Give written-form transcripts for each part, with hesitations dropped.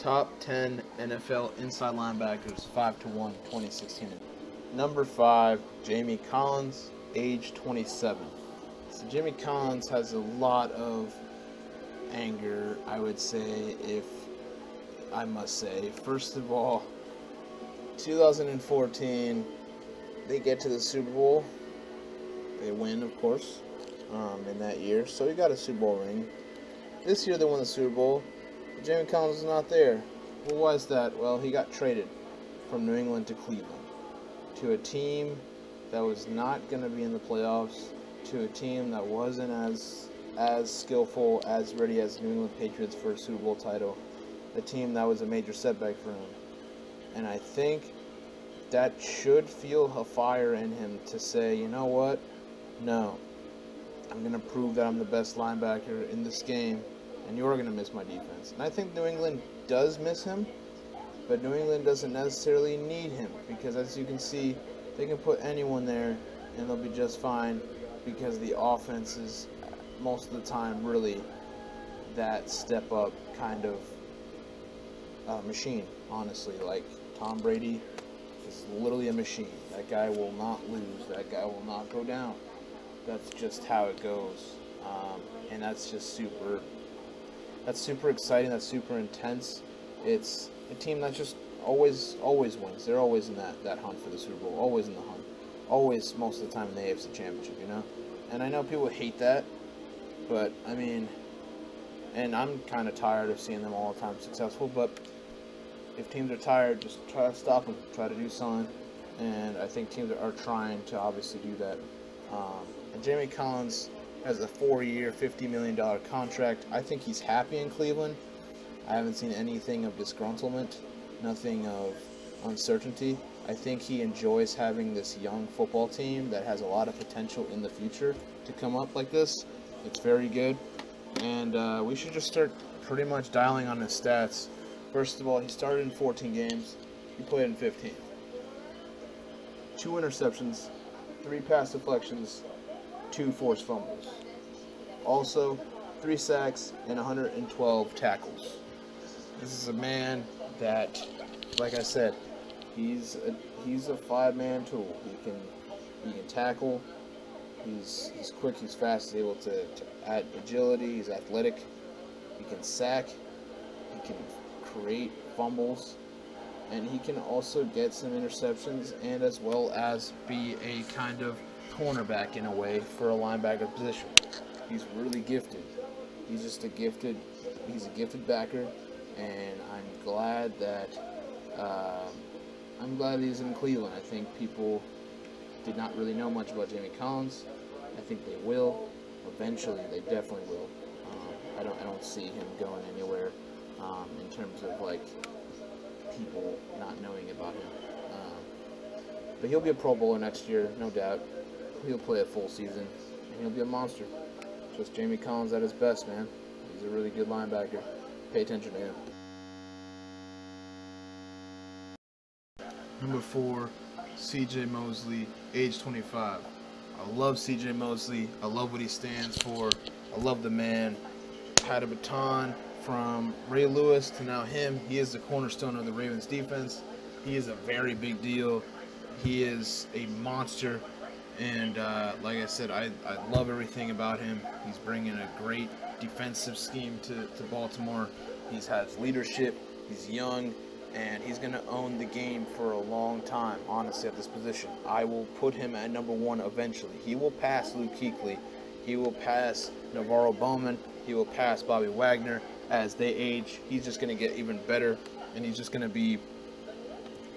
Top 10 NFL inside linebackers, 5-1, 2016. Number 5, Jamie Collins, age 27. So Jamie Collins has a lot of anger, I would say, if I must say. First of all, 2014, they get to the Super Bowl. They win, of course, in that year. So he got a Super Bowl ring. This year they won the Super Bowl. Jamie Collins is not there. Well, why is that? Well, he got traded from New England to Cleveland, to a team that was not going to be in the playoffs, to a team that wasn't as skillful, as ready as New England Patriots for a Super Bowl title, a team that was a major setback for him. And I think that should fuel a fire in him to say, you know what? No, I'm going to prove that I'm the best linebacker in this game, and you're going to miss my defense. And I think New England does miss him, but New England doesn't necessarily need him, because as you can see, they can put anyone there and they'll be just fine, because the offense is most of the time really that step up kind of machine, honestly. Like Tom Brady is literally a machine. That guy will not lose. That guy will not go down. That's just how it goes, and that's super exciting. That's super intense. It's a team that just always wins. They're always in that hunt for the Super Bowl. Always in the hunt. Always, most of the time, in the AFC Championship. You know, and I know people hate that, but I mean, and I'm kind of tired of seeing them all the time successful. But if teams are tired, just try to stop them. Try to do something, and I think teams are trying to obviously do that. And Jamie Collins has a 4-year, $50 million contract. I think he's happy in Cleveland. I haven't seen anything of disgruntlement, nothing of uncertainty. I think he enjoys having this young football team that has a lot of potential in the future to come up like this. It's very good. And we should just start pretty much dialing on his stats. First of all, he started in 14 games. He played in 15. 2 interceptions, 3 pass deflections, 2 forced fumbles. Also, 3 sacks and 112 tackles. This is a man that, like I said, he's a 5-man tool. He can tackle. He's quick. He's fast. He's able to add agility. He's athletic. He can sack. He can create fumbles, and he can also get some interceptions, and as well as be a kind of cornerback in a way for a linebacker position. He's really gifted. He's just he's a gifted backer, and I'm glad that he's in Cleveland. I think people did not really know much about Jamie Collins. I think they will eventually. They definitely will. I don't see him going anywhere in terms of like people not knowing about him. But he'll be a Pro Bowler next year, no doubt. He'll play a full season, and he'll be a monster. Just Jamie Collins at his best, man. He's a really good linebacker. Pay attention to him. Number 4, C.J. Mosley, age 25. I love C.J. Mosley. I love what he stands for. I love the man. Had a baton from Ray Lewis to now him. He is the cornerstone of the Ravens defense. He is a very big deal. He is a monster. And like I said, I love everything about him. He's bringing a great defensive scheme to Baltimore. He has leadership. He's young. And he's going to own the game for a long time, honestly, at this position. I will put him at number 1 eventually. He will pass Luke Kuechly. He will pass Navorro Bowman. He will pass Bobby Wagner. As they age, he's just going to get even better, and he's just going to be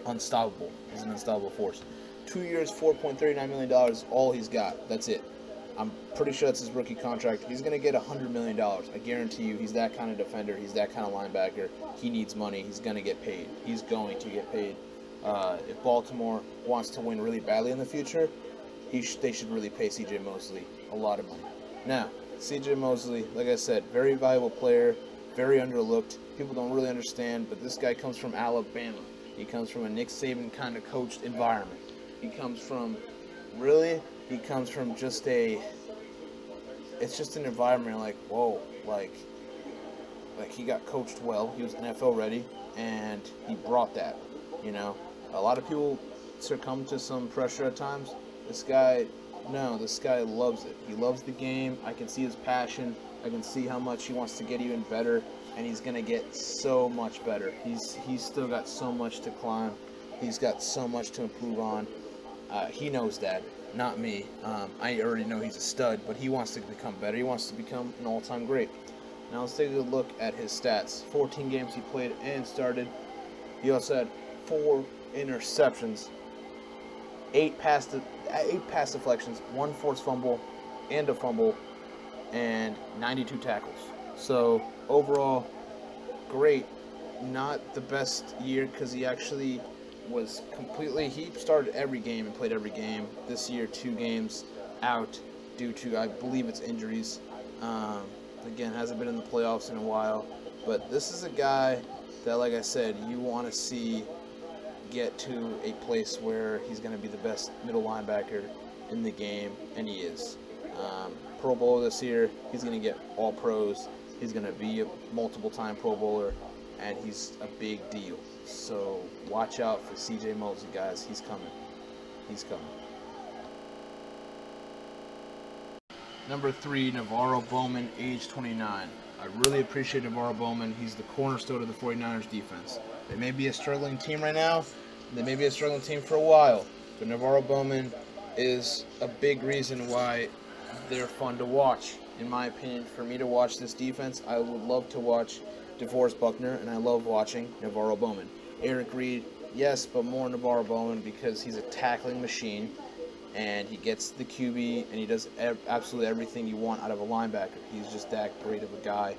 unstoppable. He's an unstoppable force. 2 years, $4.39 million is all he's got. That's it. I'm pretty sure that's his rookie contract. He's going to get $100 million. I guarantee you, he's that kind of defender. He's that kind of linebacker. He needs money. He's going to get paid. He's going to get paid. If Baltimore wants to win really badly in the future, they should really pay C.J. Mosley a lot of money. Now, C.J. Mosley, like I said, very valuable player, very underlooked. People don't really understand, but this guy comes from Alabama. He comes from a Nick Saban kind of coached environment. He comes from just it's just an environment like, whoa, like, like, he got coached well. He was NFL ready, and he brought that. You know, a lot of people succumb to some pressure at times. This guy, no, this guy loves it. He loves the game. I can see his passion. I can see how much he wants to get even better, and he's gonna get so much better. He's still got so much to climb. He's got so much to improve on. He knows that, not me. I already know he's a stud, but he wants to become better. He wants to become an all-time great. Now let's take a look at his stats. 14 games he played and started. He also had 4 interceptions, 8 pass deflections, 1 forced fumble, and a fumble, and 92 tackles. So overall, great. Not the best year because he actually was completely, he started every game and played every game. This year, 2 games out due to, I believe it's injuries. Again, hasn't been in the playoffs in a while. But this is a guy that, like I said, you want to see get to a place where he's going to be the best middle linebacker in the game, and he is. Pro Bowler this year, he's going to get all pros. He's going to be a multiple-time Pro Bowler, and he's a big deal. So watch out for CJ Mosley, guys. He's coming. He's coming. Number 3, Navorro Bowman, age 29. I really appreciate Navorro Bowman. He's the cornerstone of the 49ers defense. They may be a struggling team right now. They may be a struggling team for a while. But Navorro Bowman is a big reason why they're fun to watch. In my opinion, for me to watch this defense, I would love to watch DeForest Buckner, and I love watching Navorro Bowman. Eric Reed, yes, but more Navorro Bowman because he's a tackling machine, and he gets the QB, and he does absolutely everything you want out of a linebacker. He's just that great of a guy,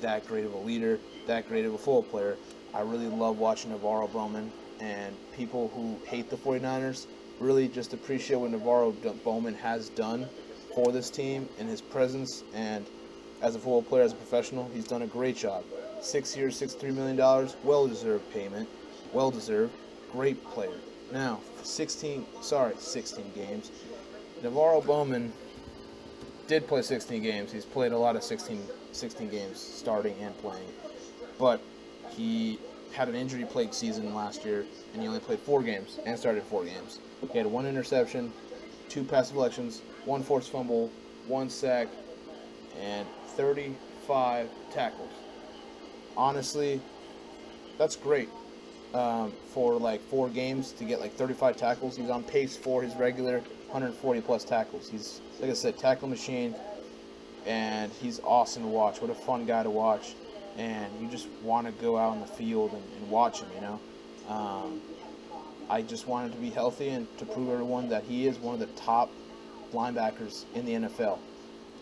that great of a leader, that great of a football player. I really love watching Navorro Bowman, and people who hate the 49ers really just appreciate what Navorro Bowman has done for this team and his presence, and as a football player, as a professional, he's done a great job. 6 years, $63 million, well-deserved payment, well-deserved, great player. Now, 16 games. Navorro Bowman did play 16 games. He's played a lot of 16 games, starting and playing. But he had an injury-plagued season last year, and he only played 4 games and started 4 games. He had 1 interception, 2 pass deflections, 1 forced fumble, 1 sack, and 35 tackles. Honestly, that's great. For like 4 games to get like 35 tackles. He's on pace for his regular 140 plus tackles. He's, like I said, tackle machine, and he's awesome to watch. What a fun guy to watch, and you just want to go out on the field and watch him, you know. I just want him to be healthy and to prove everyone that he is one of the top linebackers in the NFL,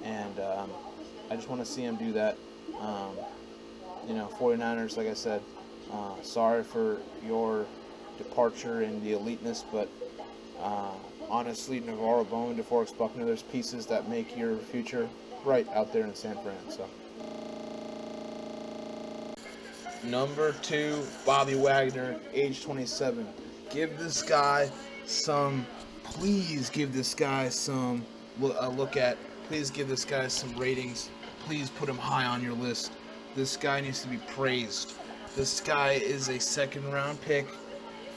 and I just want to see him do that. You know, 49ers, like I said, sorry for your departure in the eliteness, but honestly, Navorro Bowman, DeForest Buckner, there's pieces that make your future bright out there in San Fran. So, number 2, Bobby Wagner, age 27. Give this guy some, please give this guy some look at. Please give this guy some ratings. Please put him high on your list. This guy needs to be praised. This guy is a 2nd-round pick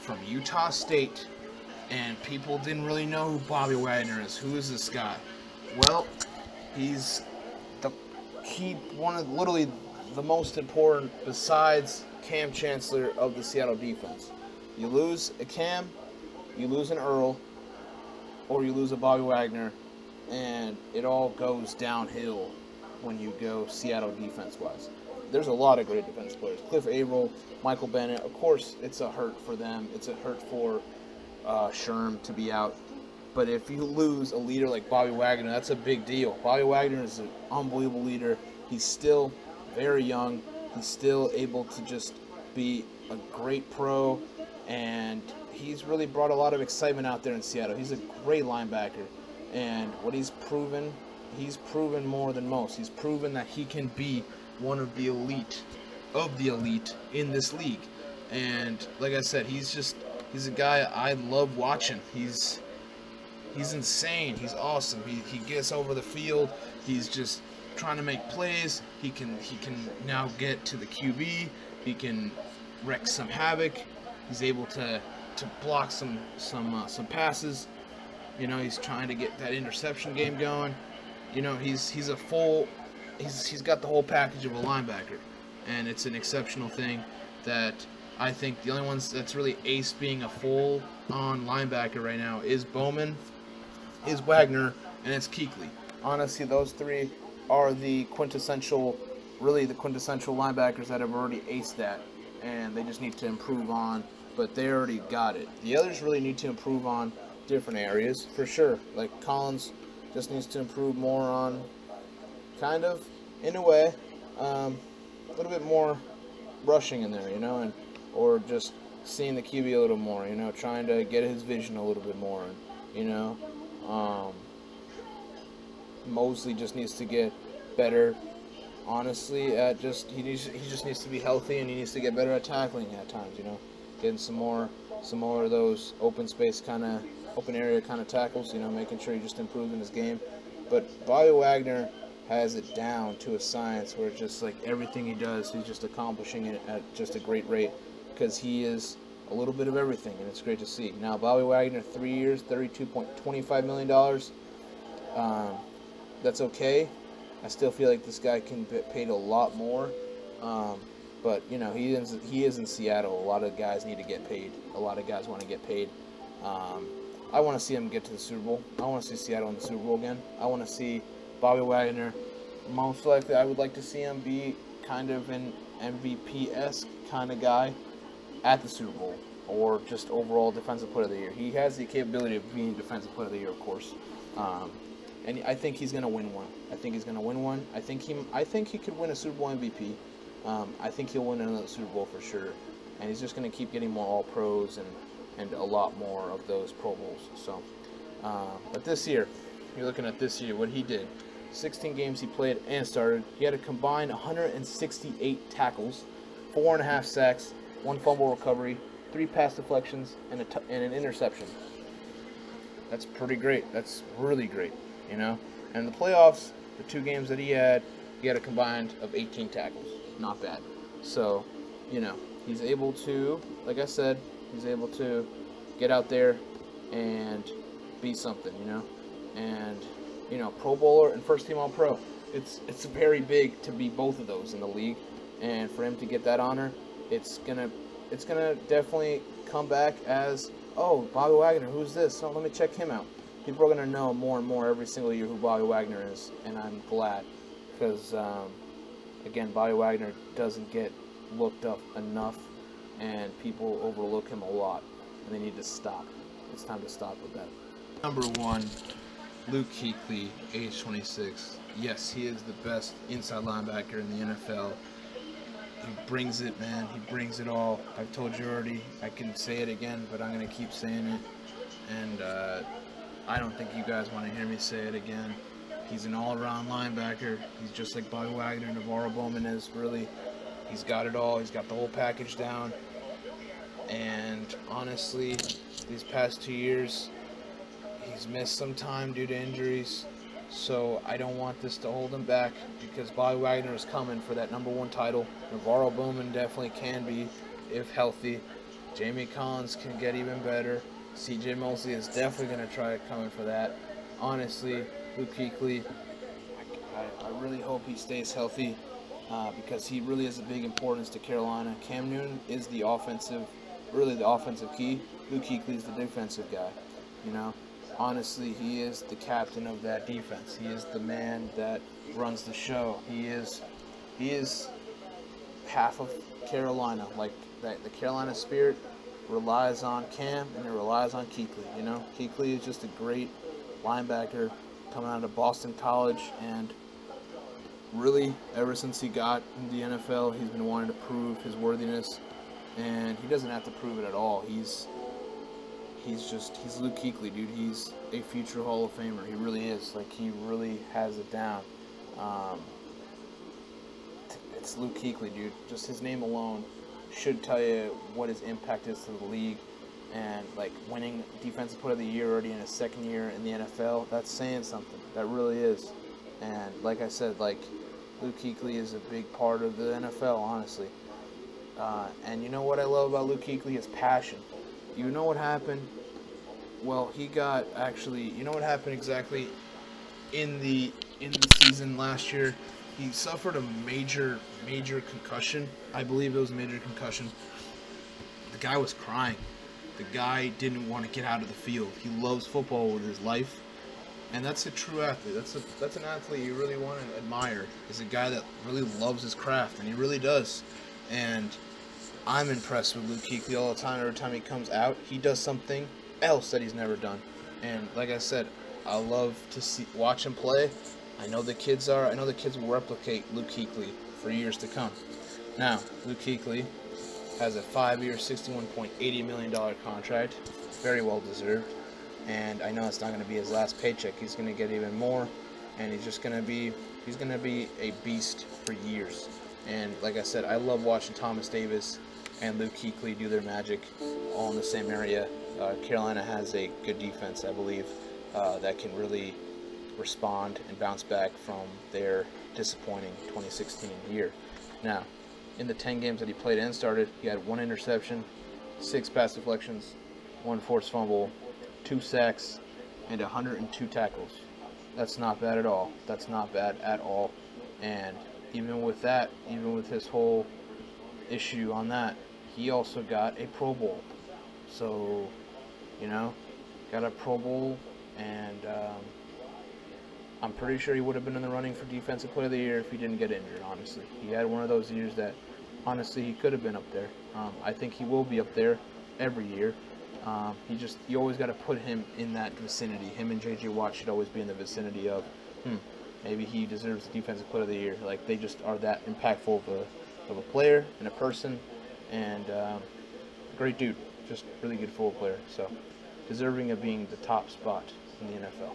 from Utah State, and people didn't really know who Bobby Wagner is. Who is this guy? Well, he's one of literally the most important, besides Cam Chancellor, of the Seattle defense. You lose a Cam, you lose an Earl, or you lose a Bobby Wagner, and it all goes downhill when you go Seattle defense-wise. There's a lot of great defense players. Cliff Averill, Michael Bennett. Of course, it's a hurt for them. It's a hurt for Sherm to be out. But if you lose a leader like Bobby Wagner, that's a big deal. Bobby Wagner is an unbelievable leader. He's still very young. He's still able to just be a great pro, and he's really brought a lot of excitement out there in Seattle. He's a great linebacker, and what he's proven more than most. He's proven that he can be one of the elite in this league. And like I said, he's a guy I love watching. He's insane. He's awesome. He gets over the field. He's just trying to make plays. He can now get to the QB. He can wreak some havoc. He's able to block some passes. You know, he's trying to get that interception game going. You know, he's got the whole package of a linebacker, and it's an exceptional thing that I think the only ones that's really ace being a full-on linebacker right now is Bowman, is Wagner, and it's Kuechly. Honestly, those three are the quintessential linebackers that have already aced that, and they just need to improve on, but they already got it. The others really need to improve on different areas, for sure. Like Collins just needs to improve more on, kind of, in a way, a little bit more rushing in there, you know, and or just seeing the QB a little more, you know, trying to get his vision a little bit more, and, you know, Mosley just needs to get better, honestly, at he just needs to be healthy, and he needs to get better at tackling at times, you know, getting some more of those open area kind of tackles, you know, making sure he just improves in his game. But Bobby Wagner has it down to a science where just like everything he does, he's just accomplishing it at just a great rate, because he is a little bit of everything, and it's great to see. Now, Bobby Wagner, 3 years, $32.25 million. That's okay. I still feel like this guy can get paid a lot more. But, you know, he is in Seattle. A lot of guys need to get paid. A lot of guys want to get paid. I want to see him get to the Super Bowl. I want to see Seattle in the Super Bowl again. I want to see Bobby Wagner. Most likely, I would like to see him be kind of an MVP-esque kind of guy at the Super Bowl, or just overall Defensive Player of the Year. He has the capability of being Defensive Player of the Year, of course. And I think he's going to win one. I think he could win a Super Bowl MVP. I think he'll win another Super Bowl for sure. And he's just going to keep getting more All-Pros and a lot more of those Pro Bowls. So, but this year, you're looking at this year, what he did. 16 games he played and started. He had a combined 168 tackles, 4.5 sacks, 1 fumble recovery, 3 pass deflections, and an interception. That's pretty great. That's really great, you know. And in the playoffs, the 2 games that he had a combined of 18 tackles. Not bad. So, you know, he's able to, like I said, he's able to get out there and be something, you know. And, you know, Pro Bowler and first team All-Pro. It's very big to be both of those in the league, and for him to get that honor, it's gonna definitely come back as, oh, Bobby Wagner, who's this? So let me check him out. People are gonna know more and more every single year who Bobby Wagner is, and I'm glad, because again, Bobby Wagner doesn't get looked up enough, and people overlook him a lot, and they need to stop. It's time to stop with that. Number 1. Luke Kuechly, age 26. Yes, he is the best inside linebacker in the NFL. He brings it, man. He brings it all. I've told you already. I can say it again, but I'm going to keep saying it. And I don't think you guys want to hear me say it again. He's an all-around linebacker. He's just like Bobby Wagner and Navorro Bowman is, really. He's got it all. He's got the whole package down. And honestly, these past 2 years, he's missed some time due to injuries, so I don't want this to hold him back, because Bobby Wagner is coming for that number 1 title. Navorro Bowman definitely can be, if healthy. Jamie Collins can get even better. CJ Mosley is definitely going to try coming for that. Honestly, Luke Kuechly, I really hope he stays healthy, because he really is a big importance to Carolina. Cam Newton is the offensive key. Luke Kuechly is the defensive guy, you know. Honestly, he is the captain of that defense. He is the man that runs the show. He is half of Carolina. Like that, the Carolina spirit relies on Cam, and it relies on Kuechly. You know, Kuechly is just a great linebacker coming out of Boston College, and really, ever since he got in the NFL, he's been wanting to prove his worthiness, and he doesn't have to prove it at all. He's Luke Kuechly, dude. He's a future Hall of Famer. He really is. Like, he really has it down. It's Luke Kuechly, dude. Just his name alone should tell you what his impact is to the league. And, like, winning Defensive Player of the Year already in his 2nd year in the NFL, that's saying something. That really is. And like I said, like Luke Kuechly is a big part of the NFL, honestly. And you know what I love about Luke Kuechly? His passion. You know what happened? Well, he got actually. You know what happened exactly in the season last year? He suffered a major concussion. I believe it was a major concussion. The guy was crying. The guy didn't want to get out of the field. He loves football with his life, and that's a true athlete. That's an athlete you really want to admire. Is a guy that really loves his craft, and he really does. And I'm impressed with Luke Kuechly all the time. Every time he comes out, he does something else that he's never done. And like I said, I love to watch him play. I know the kids will replicate Luke Kuechly for years to come. Now, Luke Kuechly has a 5-year, $61.80 million contract, very well deserved. And I know it's not going to be his last paycheck. He's going to get even more, and he's going to be a beast for years. And like I said, I love watching Thomas Davis and Luke Kuechly do their magic all in the same area. Carolina has a good defense, I believe, that can really respond and bounce back from their disappointing 2016 year. Now, in the 10 games that he played and started, he had 1 interception, 6 pass deflections, 1 forced fumble, 2 sacks, and 102 tackles. That's not bad at all. That's not bad at all. And even with that, even with his whole issue on that, he also got a Pro Bowl. So, got a Pro Bowl, and I'm pretty sure he would have been in the running for Defensive Player of the Year if he didn't get injured, honestly. He had one of those years that, honestly, he could have been up there. I think he will be up there every year. You always got to put him in that vicinity. Him and J.J. Watt should always be in the vicinity of, maybe he deserves the Defensive Player of the Year. Like, they just are that impactful of a player and a person, and great dude. Just really good football player. So, deserving of being the top spot in the NFL.